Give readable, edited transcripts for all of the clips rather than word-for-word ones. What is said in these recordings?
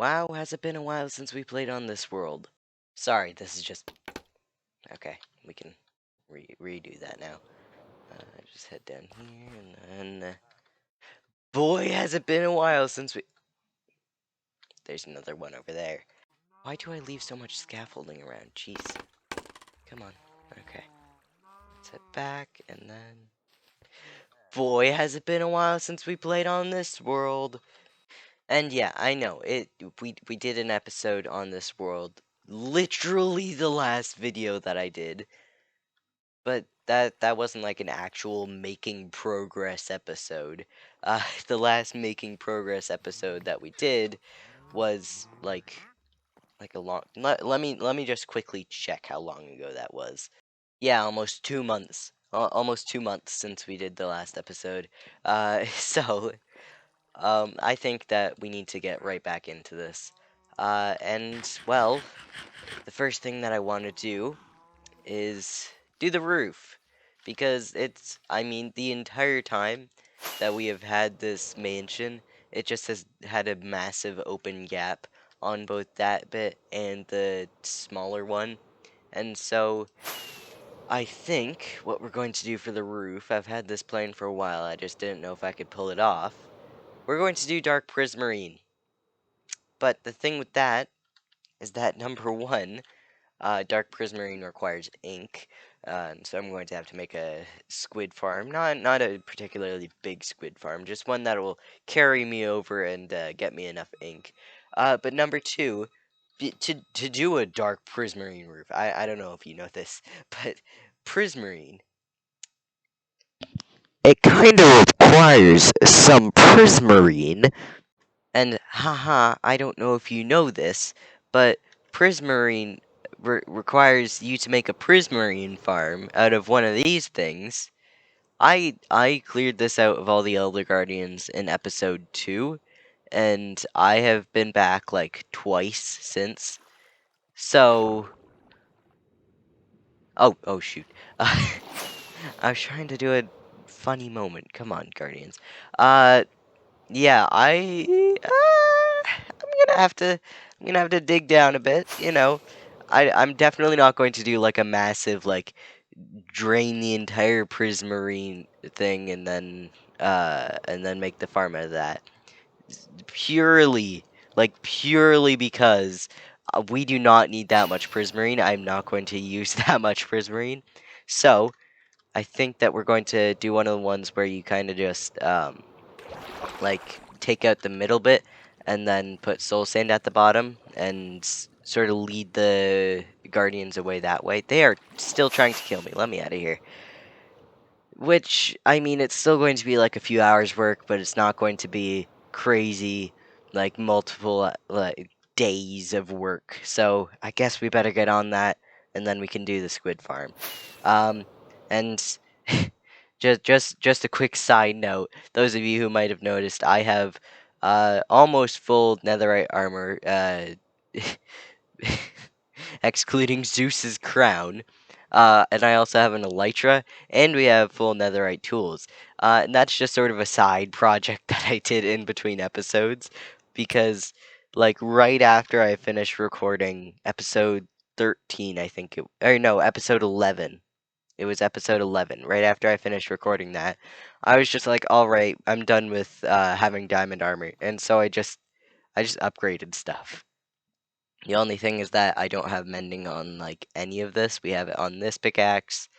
Wow, has it been a while since we played on this world? Sorry, this is just... Okay, we can redo that now. Just head down here, and then... Boy, has it been a while since we... There's another one over there. Why do I leave so much scaffolding around? Jeez. Come on. Okay. Let's head back, and then... Boy, has it been a while since we played on this world. And yeah, I know, we did an episode on this world. Literally the last video that I did. But that wasn't like an actual making progress episode. The last making progress episode that we did was like a long. Let me just quickly check how long ago that was. Yeah, almost 2 months. Almost 2 months since we did the last episode. So I think that we need to get right back into this. And well, the first thing that I want to do is do the roof. Because I mean, the entire time that we have had this mansion, it just has had a massive open gap on both that bit and the smaller one. And so, I think what we're going to do for the roof, I've had this plan for a while, I just didn't know if I could pull it off. We're going to do dark prismarine. But the thing with that is that number one, dark prismarine requires ink, so I'm going to have to make a squid farm. Not a particularly big squid farm, just one that will carry me over and get me enough ink. But number two, to do a dark prismarine roof, I don't know if you know this, but prismarine, it kind of requires some prismarine. And haha, I don't know if you know this, but prismarine requires you to make a prismarine farm out of one of these things. I cleared this out of all the Elder Guardians in episode 2, and I have been back like twice since. So, oh shoot. I was trying to do a funny moment. Come on, Guardians. Yeah, I'm gonna have to dig down a bit, you know. I'm definitely not going to do like a massive like drain the entire prismarine thing and then make the farm out of that. Purely purely because we do not need that much prismarine. I'm not going to use that much prismarine. So, I think that we're going to do one of the ones where you kind of just like take out the middle bit and then put soul sand at the bottom and sort of lead the guardians away that way. They are still trying to kill me. Let me out of here. Which, I mean, it's still going to be like a few hours work, but it's not going to be crazy, like multiple like days of work. So I guess we better get on that, and then we can do the squid farm. And just a quick side note, those of you who might have noticed, I have almost full netherite armor, excluding Zeus's crown. And I also have an elytra, and we have full netherite tools. And that's just sort of a side project that I did in between episodes, because like right after I finished recording episode 13, I think or no, episode 11. It was episode 11. Right after I finished recording that, I was just like, all right, I'm done with having diamond armor, and so I just upgraded stuff. The only thing is that I don't have mending on like any of this. We have it on this pickaxe,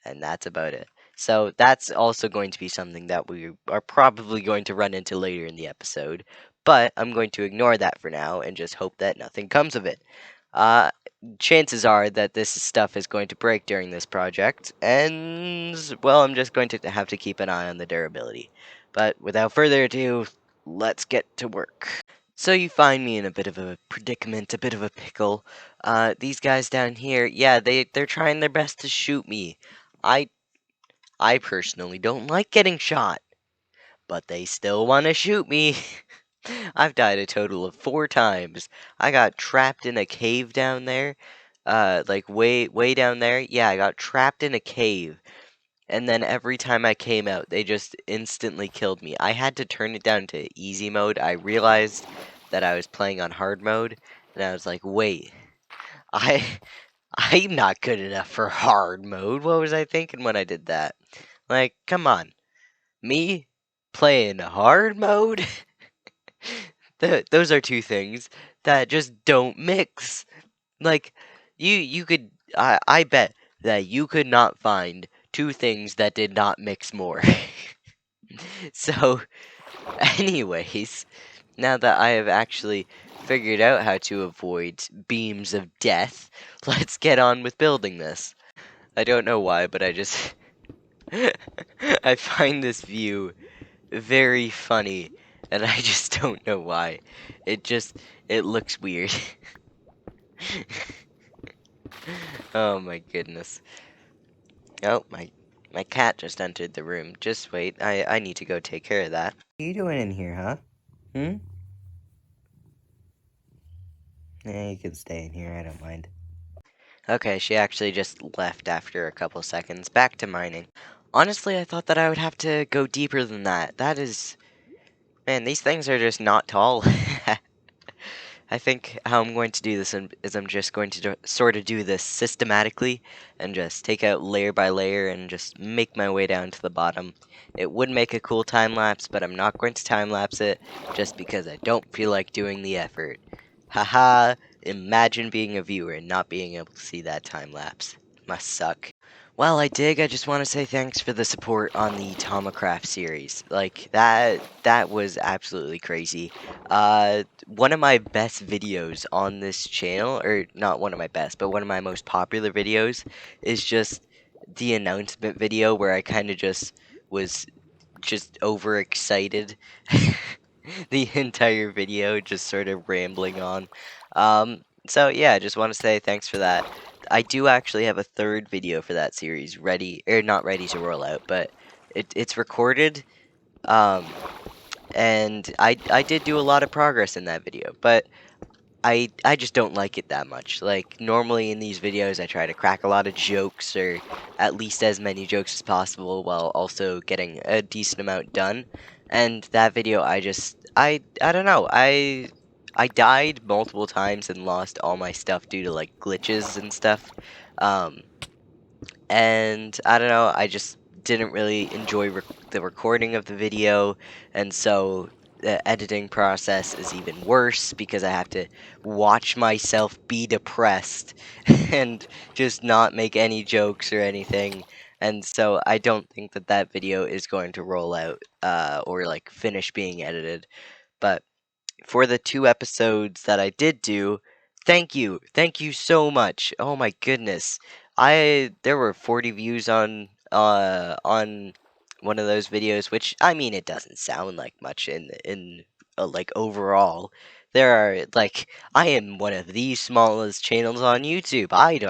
and that's about it. So that's also going to be something that we are probably going to run into later in the episode. But I'm going to ignore that for now and just hope that nothing comes of it. Uh, Chances are that this stuff is going to break during this project, and well, I'm just going to have to keep an eye on the durability. But without further ado, let's get to work. So you find me in a bit of a predicament, a bit of a pickle. These guys down here, yeah, they're trying their best to shoot me. I I personally don't like getting shot, but they still want to shoot me. I've died a total of 4 times. I got trapped in a cave down there, like way down there. Yeah, I got trapped in a cave, and then every time I came out, they just instantly killed me. I had to turn it down to easy mode. I realized that I was playing on hard mode, and I was like, wait, I I'm not good enough for hard mode. What was I thinking when I did that? Like, come on. Me playing hard mode? Those are two things that just don't mix. Like, you could I bet that you could not find two things that did not mix more. So, anyways, now that I have actually figured out how to avoid beams of death, let's get on with building this. I don't know why, but I just I find this view very funny, and I just don't know why. It looks weird. Oh my goodness. Oh, my cat just entered the room. Just wait. I need to go take care of that. What are you doing in here, huh? Hmm? Yeah, you can stay in here. I don't mind. Okay, she actually just left after a couple seconds. Back to mining. Honestly, I thought that I would have to go deeper than that. That is... Man, these things are just not tall. I think how I'm going to do this is I'm just going to sort of do this systematically and just take out layer by layer and just make my way down to the bottom. It would make a cool time lapse, but I'm not going to time lapse it just because I don't feel like doing the effort. Haha, imagine being a viewer and not being able to see that time lapse. Must suck. While I dig, I just want to say thanks for the support on the Tomacraft series. Like that was absolutely crazy. One of my best videos on this channel, or not one of my best, but one of my most popular videos is just the announcement video where I kind of just was just overexcited the entire video, just sort of rambling on. So yeah, I just want to say thanks for that. I do actually have a third video for that series ready, or not ready to roll out, but it's recorded. Um, and I did do a lot of progress in that video, but I just don't like it that much. Like, normally in these videos, I try to crack a lot of jokes, or at least as many jokes as possible, while also getting a decent amount done. And that video, I don't know, I died multiple times and lost all my stuff due to, like, glitches and stuff. Um, and I don't know, I just didn't really enjoy the recording of the video, and so the editing process is even worse because I have to watch myself be depressed and just not make any jokes or anything. And so I don't think that that video is going to roll out or like finish being edited. But for the 2 episodes that I did do, thank you. Thank you so much. Oh my goodness. There were 40 views on one of those videos, which I mean it doesn't sound like much in like overall. There are like I am one of the smallest channels on YouTube.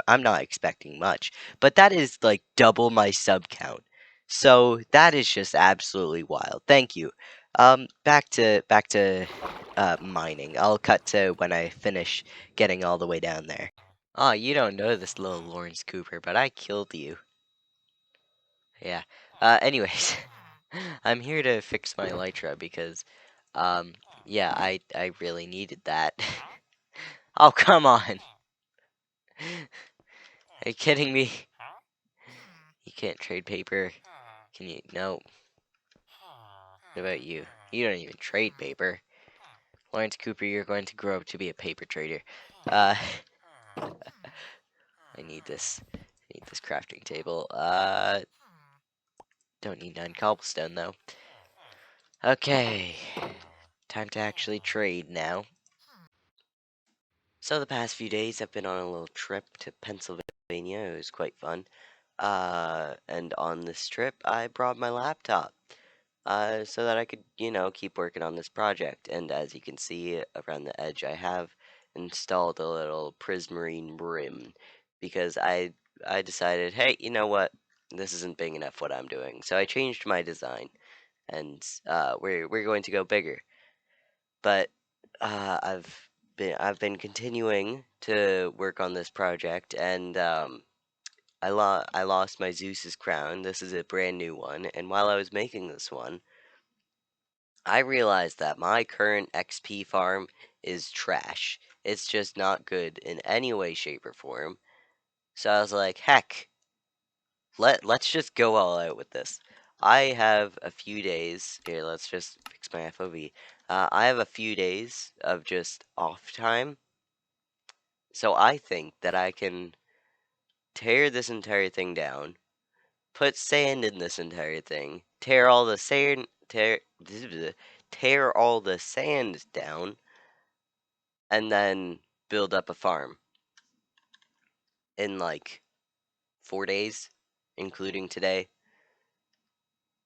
I'm not expecting much, but that is like double my sub count. So that is just absolutely wild. Thank you. Back to mining. I'll cut to when I finish getting all the way down there. Oh, you don't know this little Lawrence Cooper, but I killed you. Yeah. Anyways, I'm here to fix my elytra because, um, yeah, I really needed that. Oh, come on. Are you kidding me? You can't trade paper. Can you? No. What about you? You don't even trade paper. Lawrence Cooper, you're going to grow up to be a paper trader. Uh, I need this. I need this crafting table. Don't need 9 cobblestone though. Okay, time to actually trade now. So the past few days I've been on a little trip to Pennsylvania. It was quite fun. And on this trip I brought my laptop. So that I could, keep working on this project. And as you can see around the edge, I have installed a little prismarine brim because I decided, hey, you know what? This isn't big enough what I'm doing. So I changed my design, and we're going to go bigger. But I've been continuing to work on this project, and I lost my Zeus's crown. This is a brand new one, and while I was making this one, I realized that my current XP farm is trash. It's just not good in any way, shape, or form. So I was like, heck, let's just go all out with this. I have a few days here. Let's just fix my FOV. I have a few days of just off time, so I think that I can tear this entire thing down, put sand in this entire thing, tear all the sand, tear all the sand down, and then build up a farm in like 4 days, including today.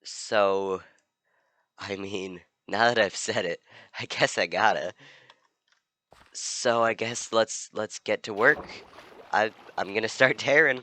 So, I mean, now that I've said it, I guess I gotta. So I guess let's get to work. I'm gonna start tearing.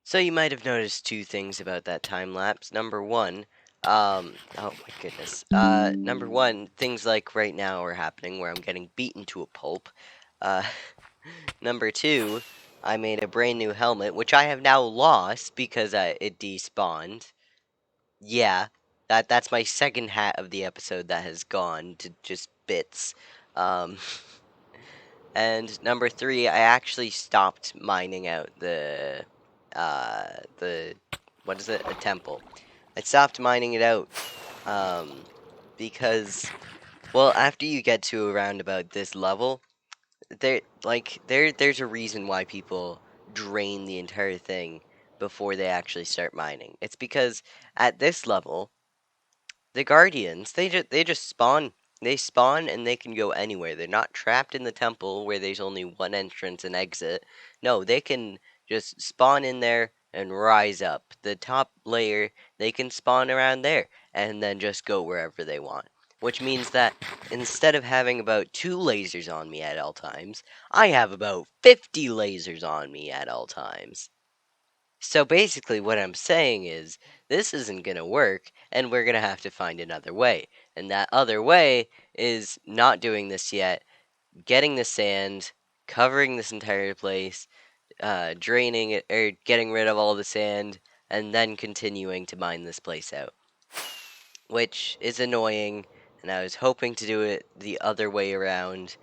So you might have noticed two things about that time lapse. Number one, oh my goodness. Number one, things like right now are happening where I'm getting beaten to a pulp. Uh, number two, I made a brand new helmet, which I have now lost because it despawned. Yeah, that's my second hat of the episode that has gone to just bits. Um, And number three, I actually stopped mining out the what is it? A temple. I stopped mining it out, because, well, after you get to around about this level, there's a reason why people drain the entire thing before they actually start mining. It's because at this level, the Guardians, they just spawn. They spawn and they can go anywhere. They're not trapped in the temple where there's only one entrance and exit. No, they can just spawn in there and rise up. The top layer, they can spawn around there and then just go wherever they want. Which means that instead of having about 2 lasers on me at all times, I have about 50 lasers on me at all times. So basically, what I'm saying is, this isn't going to work, and we're going to have to find another way. And that other way is not doing this yet, getting the sand, covering this entire place, draining it, or getting rid of all the sand, and then continuing to mine this place out. which is annoying, and I was hoping to do it the other way around,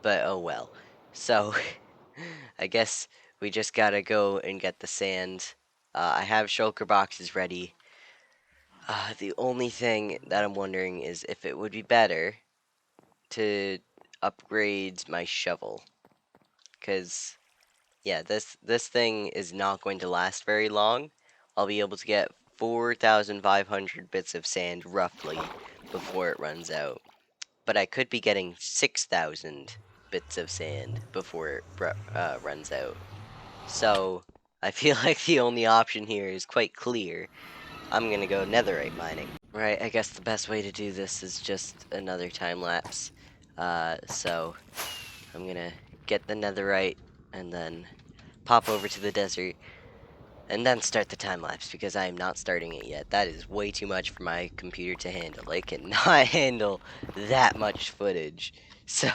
but oh well. So, I guess we just gotta go and get the sand. I have shulker boxes ready. The only thing that I'm wondering is if it would be better to upgrade my shovel, because yeah, this thing is not going to last very long. I'll be able to get 4,500 bits of sand roughly before it runs out, but I could be getting 6,000 bits of sand before it runs out. So I feel like the only option here is quite clear. I'm gonna go netherite mining. Right, I guess the best way to do this is just another time lapse. So I'm gonna get the netherite and then pop over to the desert and then start the time lapse because I am not starting it yet. That is way too much for my computer to handle. It cannot handle that much footage. So,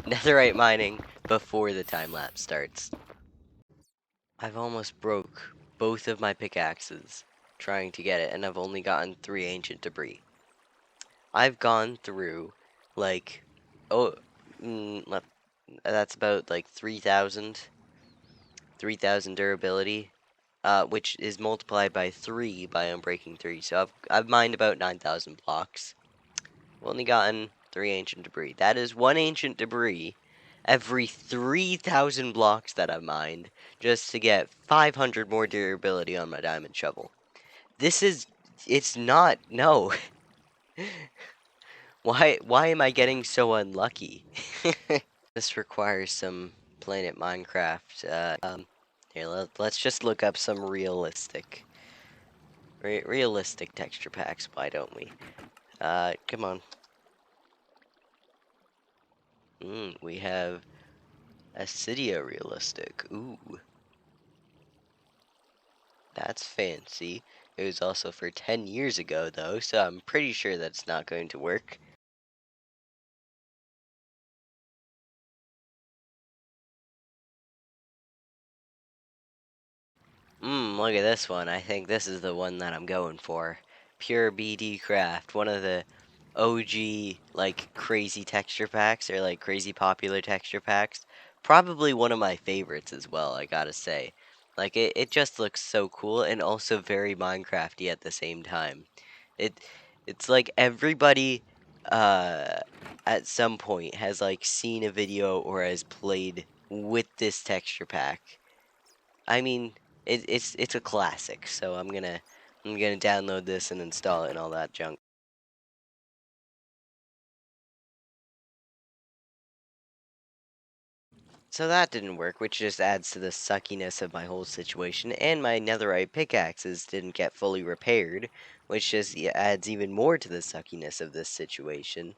netherite mining before the time lapse starts. I've almost broke both of my pickaxes trying to get it, and I've only gotten 3 ancient debris. I've gone through, like, oh, that's about, like, 3,000 durability, which is multiplied by 3 by unbreaking 3. So I've mined about 9,000 blocks. I've only gotten 3 ancient debris. That is 1 ancient debris every 3,000 blocks that I've mined, just to get 500 more durability on my diamond shovel. It's not, no. Why am I getting so unlucky? This requires some Planet Minecraft. Here, let's just look up some realistic texture packs. Why don't we? Come on. We have Acidia realistic. Ooh, that's fancy. It was also for 10 years ago, though, so I'm pretty sure that's not going to work. Look at this one. I think this is the one that I'm going for. Pure BD Craft, one of the OG, like, crazy texture packs, or, like, crazy popular texture packs. Probably one of my favorites as well, I gotta say. Like, it just looks so cool, and also very Minecrafty at the same time. It, it's like everybody, at some point has, like, seen a video or has played with this texture pack. I mean, it's a classic, so I'm gonna download this and install it and all that junk. So that didn't work, which just adds to the suckiness of my whole situation, and my netherite pickaxes didn't get fully repaired, which just adds even more to the suckiness of this situation.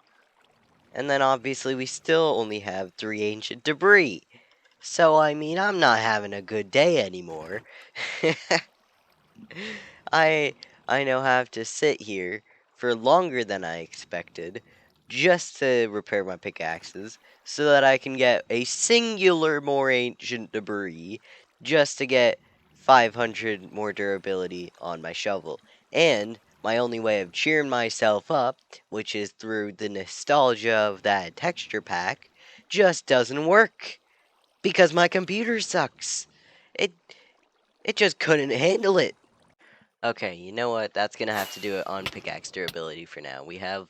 And then obviously we still only have 3 ancient debris. So I mean, I'm not having a good day anymore. I now have to sit here for longer than I expected just to repair my pickaxes so that I can get a singular more ancient debris just to get 500 more durability on my shovel. And my only way of cheering myself up, which is through the nostalgia of that texture pack, just doesn't work because my computer sucks. It it just couldn't handle it. Okay, you know what? That's gonna have to do it on pickaxe durability for now. We have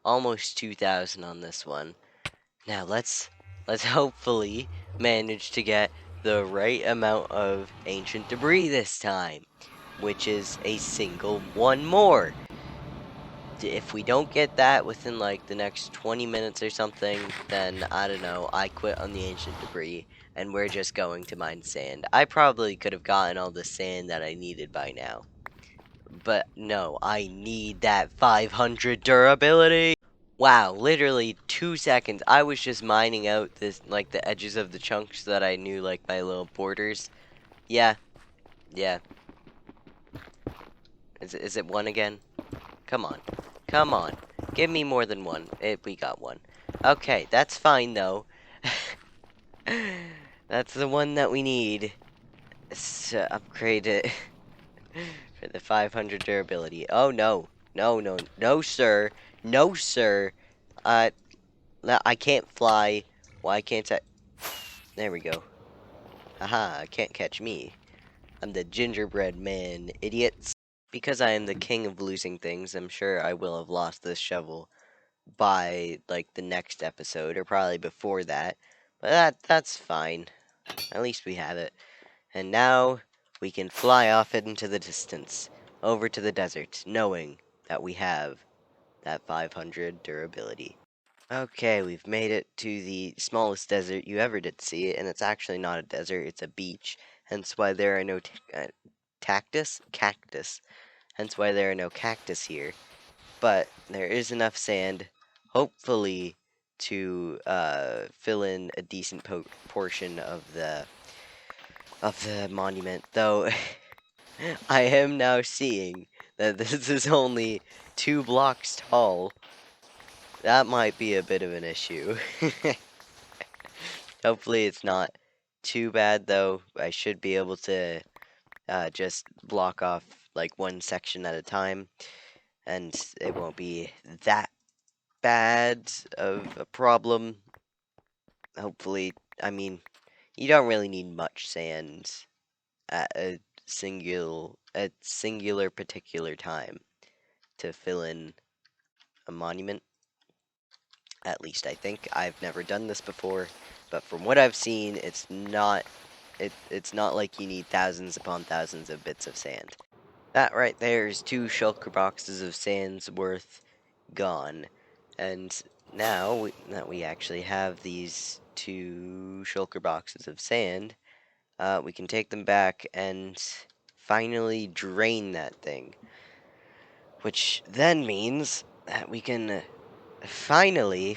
almost 2,000 on this one. Now let's hopefully manage to get the right amount of ancient debris this time, which is a single one more. If we don't get that within like the next 20 minutes or something, then I don't know, I quit on the ancient debris and we're just going to mine sand. I probably could have gotten all the sand that I needed by now. But no, I need that 500 durability. Wow, literally 2 seconds. I was just mining out this, like, the edges of the chunks so that I knew, like, my little borders. Yeah, yeah. Is it one again? Come on. Come on. Give me more than one. We got one. Okay, that's fine, though. That's the one that we need. Let's upgrade it. For the 500 durability. Oh, no. No, no. No, sir. No, sir. No, I can't fly. Why can't I? There we go. Haha, can't catch me. I'm the gingerbread man, idiots. Because I am the king of losing things, I'm sure I will have lost this shovel by, like, the next episode, or probably before that. But that's fine. At least we have it. And now we can fly off into the distance, over to the desert, knowing that we have that 500 durability. Okay, we've made it to the smallest desert you ever did see, and it's actually not a desert, it's a beach, hence why there are no cactus, hence why there are no cactus here. But there is enough sand, hopefully, to fill in a decent portion of the monument. Though I am now seeing that this is only 2 blocks tall. That might be a bit of an issue. Hopefully, it's not too bad, though. I should be able to just block off like one section at a time, and it won't be that bad of a problem. Hopefully, I mean, you don't really need much sand at a singular particular time to fill in a monument. At least I think. I've never done this before, but from what I've seen, it's not like you need thousands upon thousands of bits of sand. That right there is 2 shulker boxes of sand's worth gone. And now that we actually have these 2 shulker boxes of sand, we can take them back and finally drain that thing. Which then means that we can finally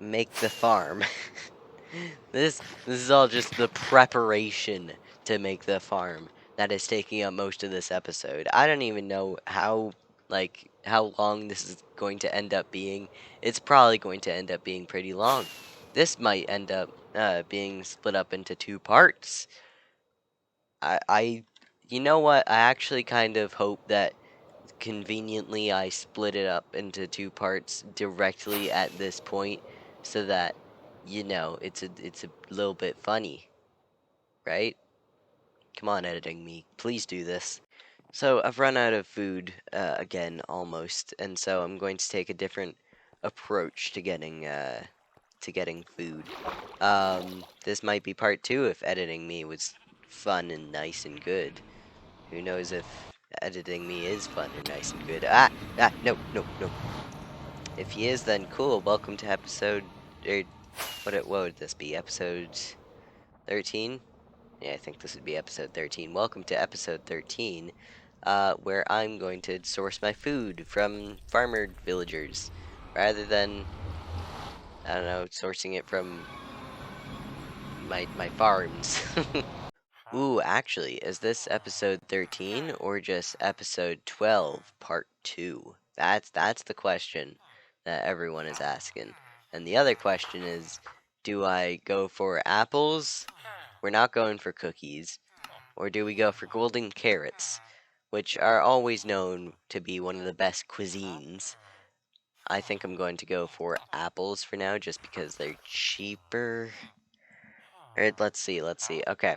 make the farm. This is all just the preparation to make the farm that is taking up most of this episode. I don't even know how long this is going to end up being. It's probably going to end up being pretty long. This might end up being split up into 2 parts. You know what? I actually kind of hope that conveniently I split it up into 2 parts directly at this point so that it's a little bit funny, right? Come on, editing me. Please do this. So I've run out of food again almost, and so I'm going to take a different approach to getting food. This might be part 2 if editing me was fun and nice and good. Who knows if editing me is fun or nice and good. No, no, no. If he is, then cool. Welcome to episode, what would this be? Episode 13? Yeah, I think this would be episode 13. Welcome to episode 13, where I'm going to source my food from farmer villagers, rather than, I don't know, sourcing it from my farms. Ooh, actually, is this episode 13 or just episode 12, part 2? That's the question that everyone is asking. And the other question is, do I go for apples? We're not going for cookies. Or do we go for golden carrots, which are always known to be one of the best cuisines? I think I'm going to go for apples for now, just because they're cheaper. Alright, let's see. Okay.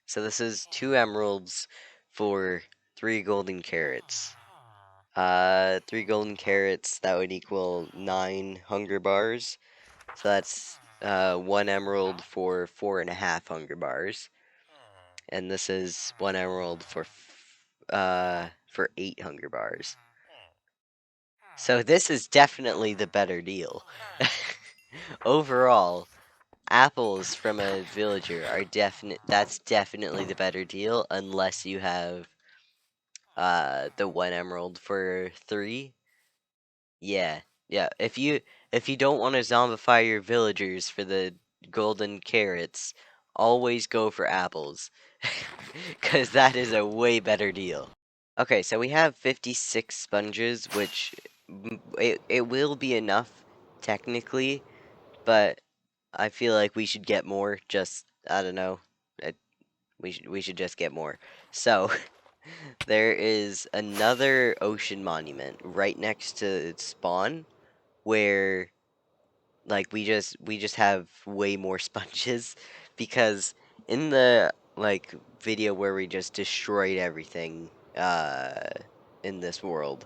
So this is 2 emeralds for 3 golden carrots. 3 golden carrots, that would equal 9 hunger bars. So that's 1 emerald for 4.5 hunger bars. And this is 1 emerald for 8 hunger bars. So this is definitely the better deal. Overall, apples from a villager are that's definitely the better deal, unless you have the 1 emerald for 3. Yeah, yeah. If you don't want to zombify your villagers for the golden carrots, always go for apples, because that is a way better deal. Okay, so we have 56 sponges, which it will be enough technically, but I feel like we should get more. Just I don't know. We should just get more. So there is another ocean monument right next to its spawn where like we just have way more sponges because in the like video where we just destroyed everything in this world,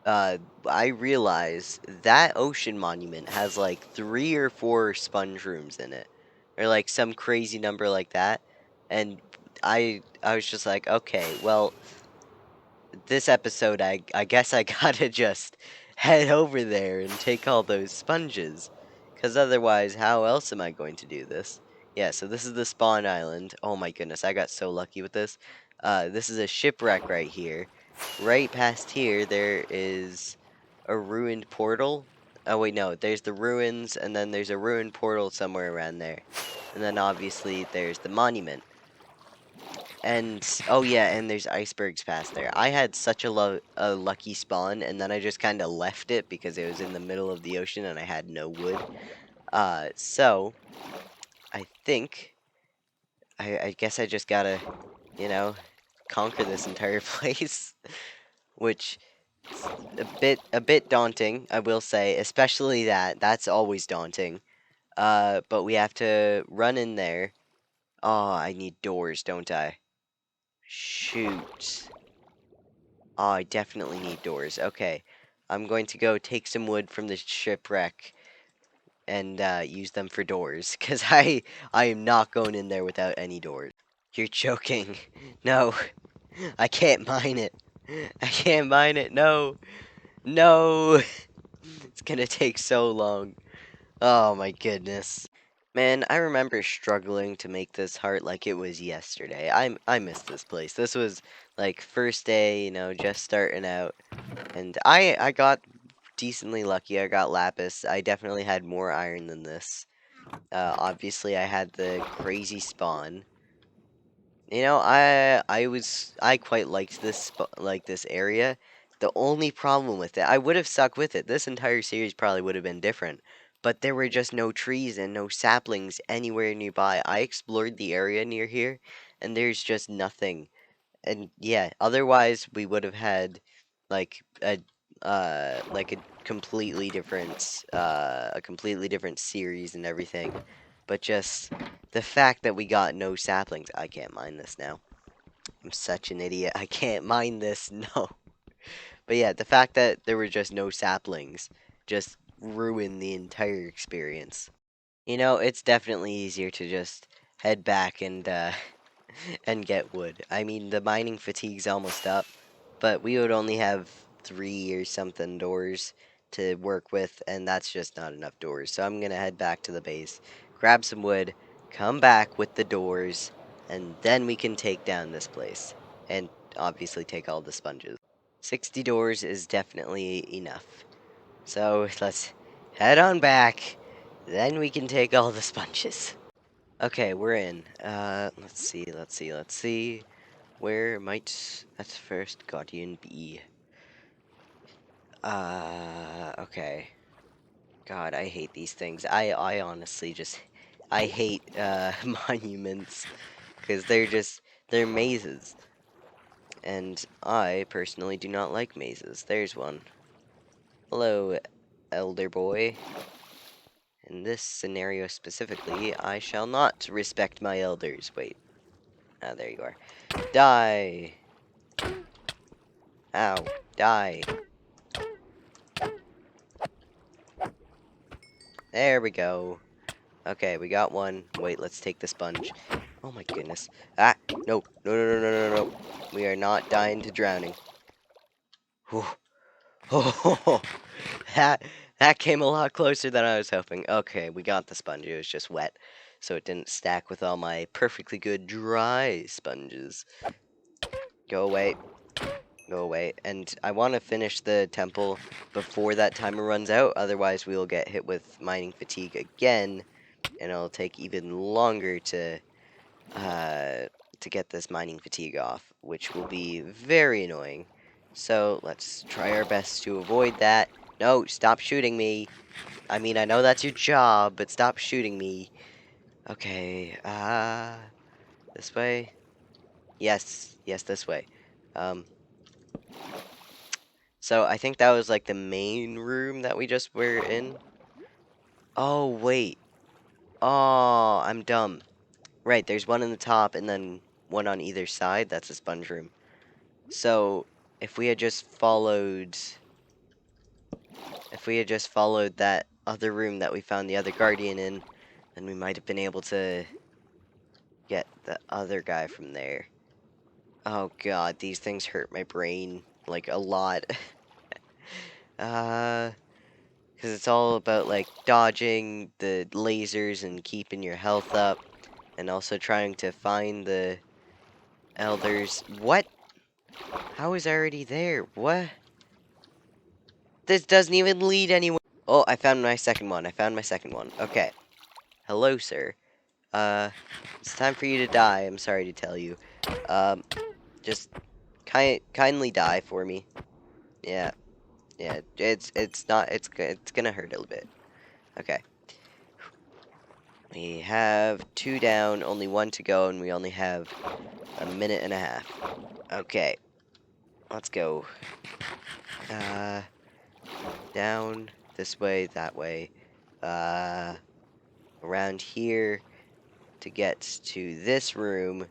I realize that ocean monument has like 3 or 4 sponge rooms in it, or like some crazy number like that. And I was just like, okay, well, this episode, I guess I gotta just head over there and take all those sponges, because otherwise, how else am I going to do this? Yeah, so this is the spawn island. Oh my goodness, I got so lucky with this. This is a shipwreck right here. Right past here, there is a ruined portal. Oh wait, no, there's the ruins, and then there's a ruined portal somewhere around there. And then obviously there's the monument. And oh yeah, and there's icebergs past there. I had such a lucky spawn, and then I just kind of left it because it was in the middle of the ocean and I had no wood. So I think I guess I just gotta, you know, conquer this entire place, which is a bit daunting, I will say, especially that's always daunting. But we have to run in there. Oh, I need doors, don't I? Shoot. Oh, I definitely need doors. Okay. I'm going to go take some wood from the shipwreck and use them for doors, because I am not going in there without any doors. You're joking. No, I can't mine it. I can't mine it. No. No. It's gonna take so long. Oh my goodness. Man, I remember struggling to make this heart like it was yesterday. I miss this place. This was like first day, just starting out. And I got decently lucky. I got lapis. I definitely had more iron than this. Obviously, I had the crazy spawn. I quite liked this area. The only problem with it, I would have stuck with it. This entire series probably would have been different. But there were just no trees and no saplings anywhere nearby. I explored the area near here, and there's just nothing. And yeah, otherwise we would have had like a completely different series and everything. But just the fact that we got no saplings, I can't mine this now. I'm such an idiot. I can't mine this. No. But yeah, the fact that there were just no saplings just ruined the entire experience. It's definitely easier to just head back and get wood. I mean, the mining fatigue's almost up, but we would only have 3 or something doors to work with, and that's just not enough doors. So I'm gonna head back to the base, grab some wood, come back with the doors, and then we can take down this place. And obviously take all the sponges. 60 doors is definitely enough. So let's head on back, then we can take all the sponges. Okay, we're in. Let's see. Where might that first guardian be? Okay. God, I hate these things. I honestly just, I hate, monuments, because they're mazes. And I personally do not like mazes. There's one. Hello, elder boy. In this scenario specifically, I shall not respect my elders. Wait. Ah, there you are. Die! Ow. Die. There we go. Okay, we got one. Wait, let's take the sponge. Oh my goodness. Ah! No. No, no, no, no, no, no. We are not dying to drowning. Whew. Oh, that came a lot closer than I was hoping. Okay, we got the sponge. It was just wet, so it didn't stack with all my perfectly good dry sponges. Go away. Go away. And I want to finish the temple before that timer runs out, otherwise we will get hit with mining fatigue again, and it'll take even longer to get this mining fatigue off, which will be very annoying. So let's try our best to avoid that. No, stop shooting me. I mean, I know that's your job, but stop shooting me. Okay, This way? Yes, this way. So I think that was like the main room that we just were in. Oh, wait. Oh, I'm dumb. Right, there's one in the top and then one on either side. That's a sponge room. So if we had just followed, that other room that we found the other guardian in, then we might have been able to get the other guy from there. Oh god, these things hurt my brain like a lot. Because it's all about like dodging the lasers and keeping your health up, and also trying to find the elders. What? How is I already there? What? This doesn't even lead anywhere. Oh, I found my second one. Okay. Hello, sir. It's time for you to die. I'm sorry to tell you. Just kindly die for me. Yeah. Yeah, it's not it's gonna hurt a little bit. Okay. We have 2 down, only 1 to go, and we only have a minute and a half. Okay. Let's go. Down this way, that way. Around here to get to this room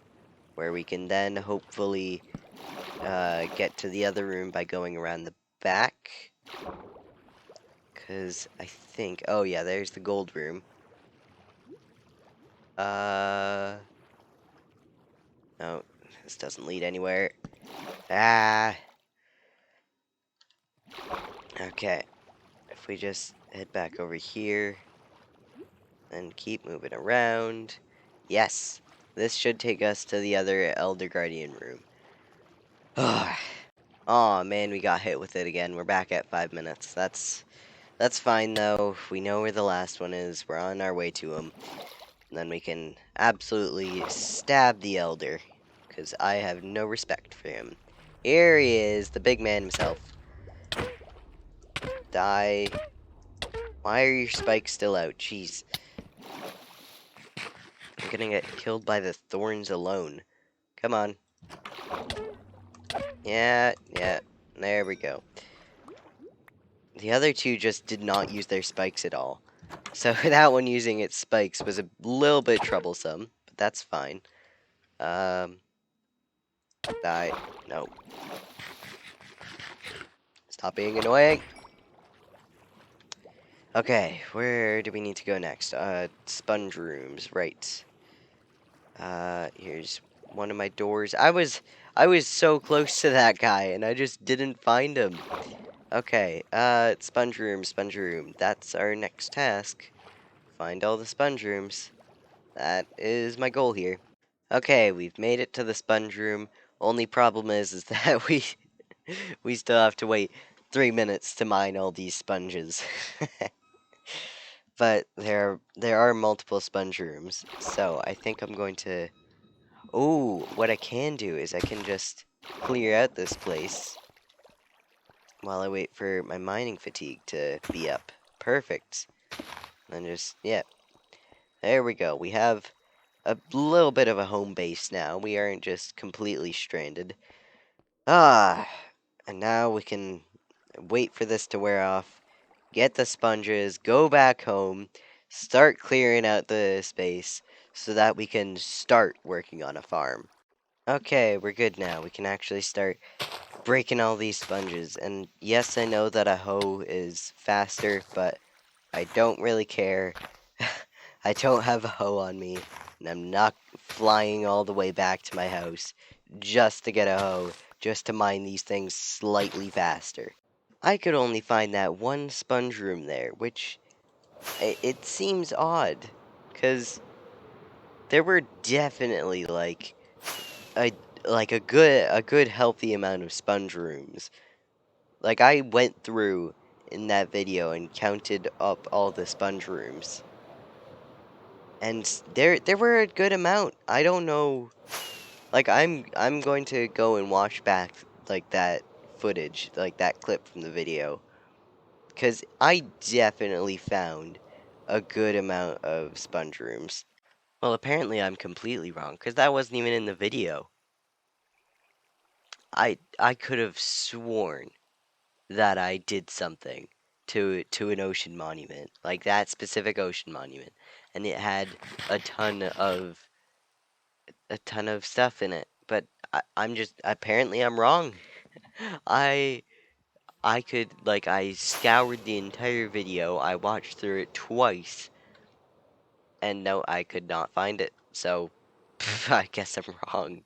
where we can then hopefully get to the other room by going around the back. Because I think... Oh, yeah, there's the gold room. No, this doesn't lead anywhere. Ah! Okay. If we just head back over here and keep moving around. Yes! This should take us to the other Elder Guardian room. Oh man, we got hit with it again. We're back at 5 minutes. That's fine though. We know where the last one is. We're on our way to him. And then we can absolutely stab the Elder, because I have no respect for him. Here he is, the big man himself. Die. Why are your spikes still out? Jeez. I'm gonna get killed by the thorns alone. Come on. Yeah. There we go. The other two just did not use their spikes at all. So that one using its spikes was a little bit troublesome, but that's fine. Die. No. Stop being annoying. Okay, where do we need to go next? Sponge rooms, right. Here's one of my doors. I was so close to that guy, and I just didn't find him. Okay, sponge room. That's our next task. Find all the sponge rooms. That is my goal here. Okay, we've made it to the sponge room. Only problem is that we still have to wait 3 minutes to mine all these sponges. But there are multiple sponge rooms, so I think I'm going to... Oh, what I can do is I can just clear out this place while I wait for my mining fatigue to be up. Perfect. And just, yeah. There we go. We have a little bit of a home base now. We aren't just completely stranded. And now we can wait for this to wear off, get the sponges, go back home, start clearing out the space so that we can start working on a farm. Okay, we're good now. We can actually start breaking all these sponges. And yes, I know that a hoe is faster, but I don't really care. I don't have a hoe on me, and I'm not flying all the way back to my house just to get a hoe, just to mine these things slightly faster. I could only find that one sponge room there, which it seems odd, because there were definitely a a good healthy amount of sponge rooms. Like I went through in that video and counted up all the sponge rooms. And there were a good amount. I don't know. Like I'm going to go and watch back like that footage, like that clip from the video, because I definitely found a good amount of sponge rooms. Well, apparently I'm completely wrong, because that wasn't even in the video. I could have sworn that I did something to an ocean monument, like that specific ocean monument, and it had a ton of stuff in it. But I'm just apparently I'm wrong. I I could like I scoured the entire video. I watched through it twice, and no, I could not find it. So I guess I'm wrong.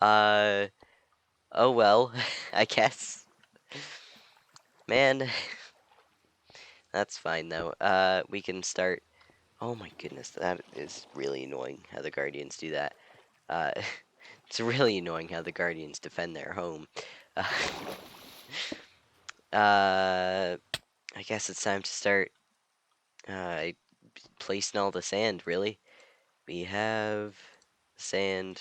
Uh oh well, I guess. Man, that's fine though. We can start. Oh my goodness, that is really annoying how the Guardians do that. Uh, it's really annoying how the Guardians defend their home. Uh, uh, I guess it's time to start placing all the sand, really. We have sand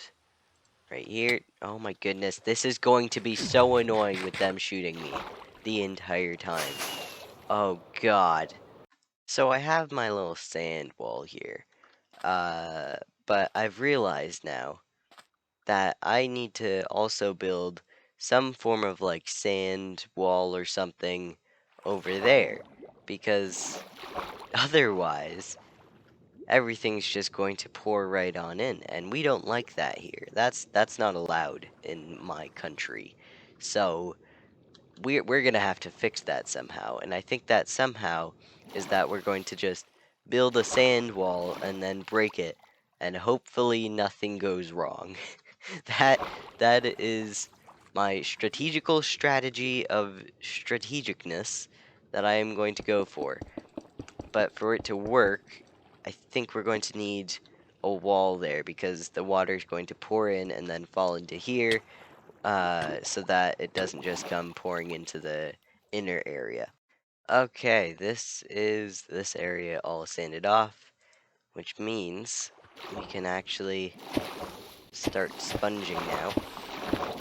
right here. Oh my goodness, this is going to be so annoying with them shooting me the entire time. Oh god. So I have my little sand wall here. Uh, but I've realized now that I need to also build some form of like sand wall or something over there because otherwise everything's just going to pour right on in, and we don't like that here. That's not allowed in my country. So we're gonna have to fix that somehow, and I think that somehow is that we're going to just build a sand wall and then break it, and hopefully nothing goes wrong. that that is my strategical strategy of strategicness that I am going to go for. But for it to work, I think we're going to need a wall there because the water is going to pour in and then fall into here, so that it doesn't just come pouring into the inner area. Okay, this is this area all sanded off, which means we can actually start sponging now.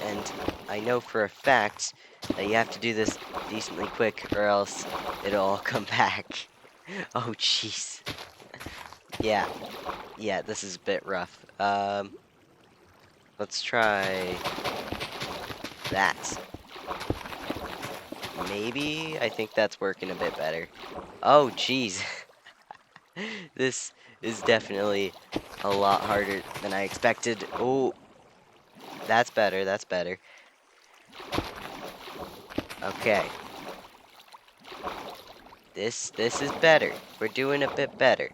And I know for a fact that you have to do this decently quick or else it'll all come back. Oh, jeez. Yeah, this is a bit rough. Let's try that. Maybe? I think that's working a bit better. Oh, jeez. This is definitely a lot harder than I expected. Oh, that's better, that's better. Okay. This is better. We're doing a bit better.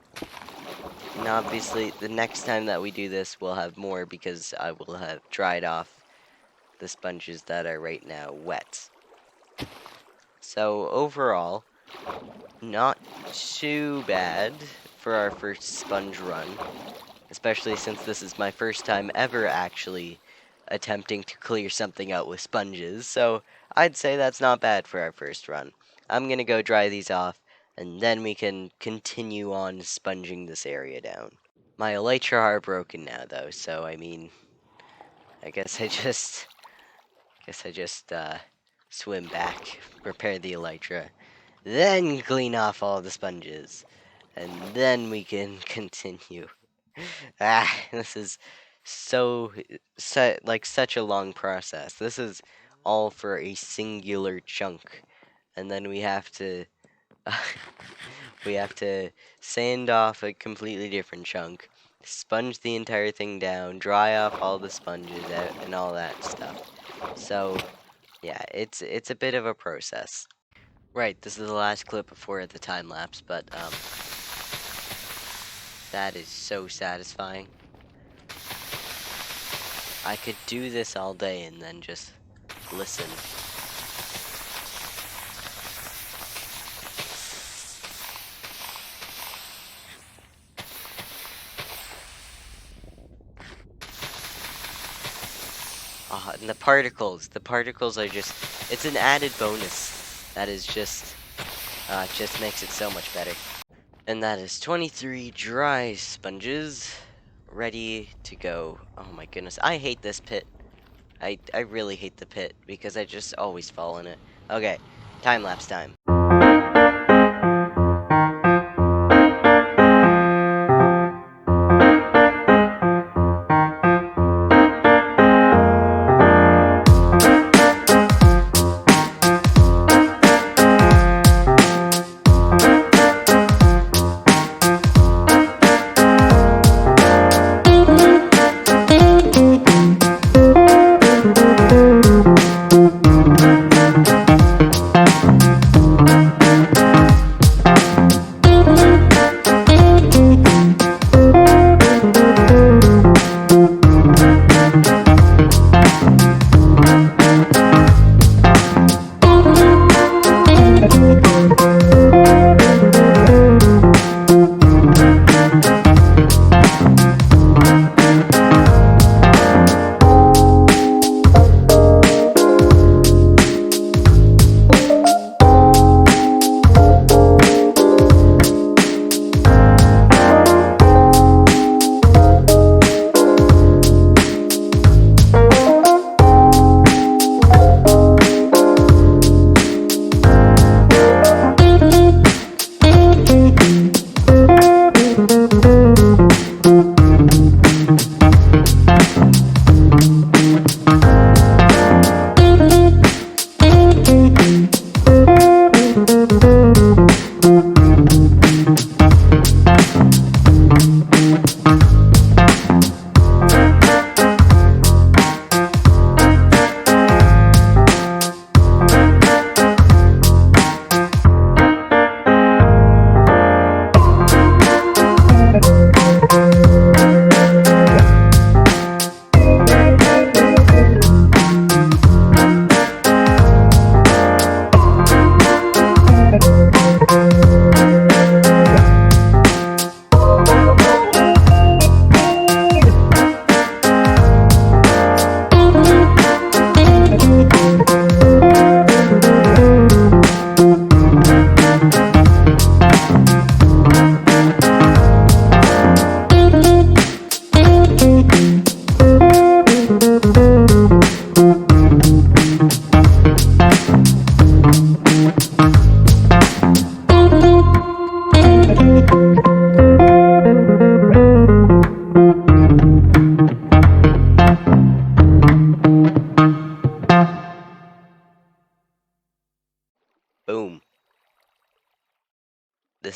And obviously, the next time that we do this, we'll have more because I will have dried off the sponges that are right now wet. So overall, not too bad for our first sponge run, especially since this is my first time ever actually attempting to clear something out with sponges, so I'd say that's not bad for our first run. I'm gonna go dry these off, and then we can continue on sponging this area down. My elytra are broken now, though, so I mean, I guess I just swim back, repair the elytra, then clean off all the sponges, and then we can continue. This is like such a long process. This is all for a singular chunk, and then we have to we have to sand off a completely different chunk, sponge the entire thing down, dry off all the sponges out, and all that stuff. So yeah, it's a bit of a process. Right, this is the last clip before the time lapse, but that is so satisfying. I could do this all day and then just listen. Ah, and the particles are just, it's an added bonus that is just makes it so much better. And that is 23 dry sponges ready to go. Oh my goodness, I hate this pit. I really hate the pit because I just always fall in it. Okay, time lapse time.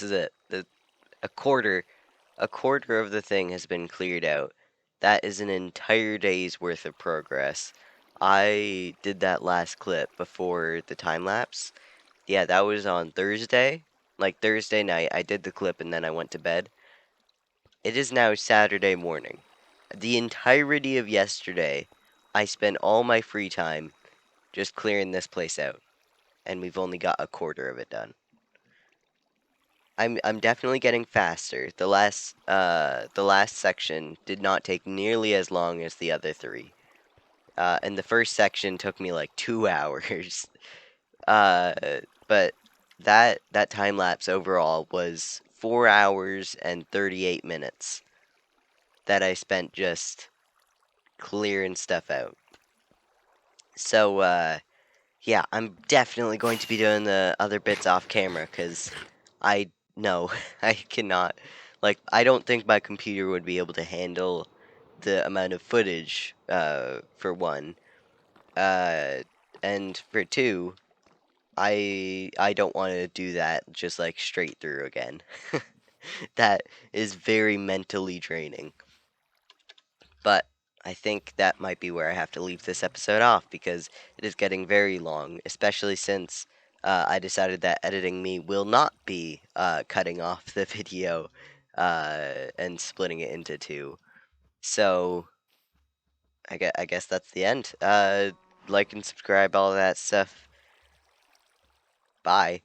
this is it. A quarter, a quarter of the thing has been cleared out. That is an entire day's worth of progress. I did that last clip before the time lapse. Yeah, that was on Thursday. Like Thursday night, I did the clip and then I went to bed. It is now Saturday morning. The entirety of yesterday, I spent all my free time just clearing this place out, and we've only got a quarter of it done. I'm definitely getting faster. The last section did not take nearly as long as the other three. And the first section took me like 2 hours. Uh, but that time lapse overall was 4 hours and 38 minutes that I spent just clearing stuff out. So yeah, I'm definitely going to be doing the other bits off camera because I know I cannot. Like, I don't think my computer would be able to handle the amount of footage, for one. And for two, I don't want to do that just like straight through again. That is very mentally draining. But I think that might be where I have to leave this episode off because it is getting very long, especially since I decided that editing me will not be cutting off the video and splitting it into two. So I guess that's the end. Like and subscribe, all that stuff. Bye.